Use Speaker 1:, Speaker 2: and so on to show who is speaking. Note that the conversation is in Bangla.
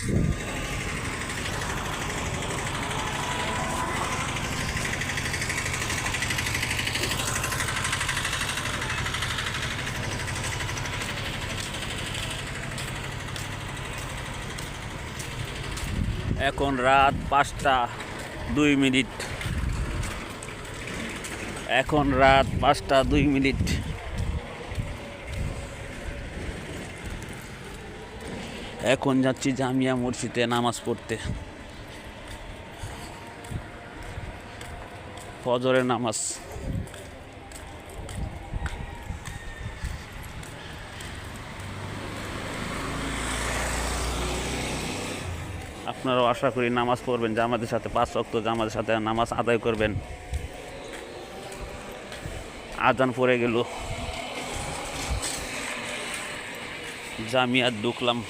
Speaker 1: এখন রাত 5টা 2 মিনিট। এখন রাত 5টা 2 মিনিট। এখন যাচ্ছি জামিয়া মসজিদে নামাজ পড়তে, ফজরের নামাজ। আপনারাও আশা করি নামাজ পড়বেন, জামাতের সাথে 5 ওয়াক্ত জামাতের সাথে নামাজ আদায় করবেন। আজান পড়ে গেল, জামিয়াত ঢুকলাম।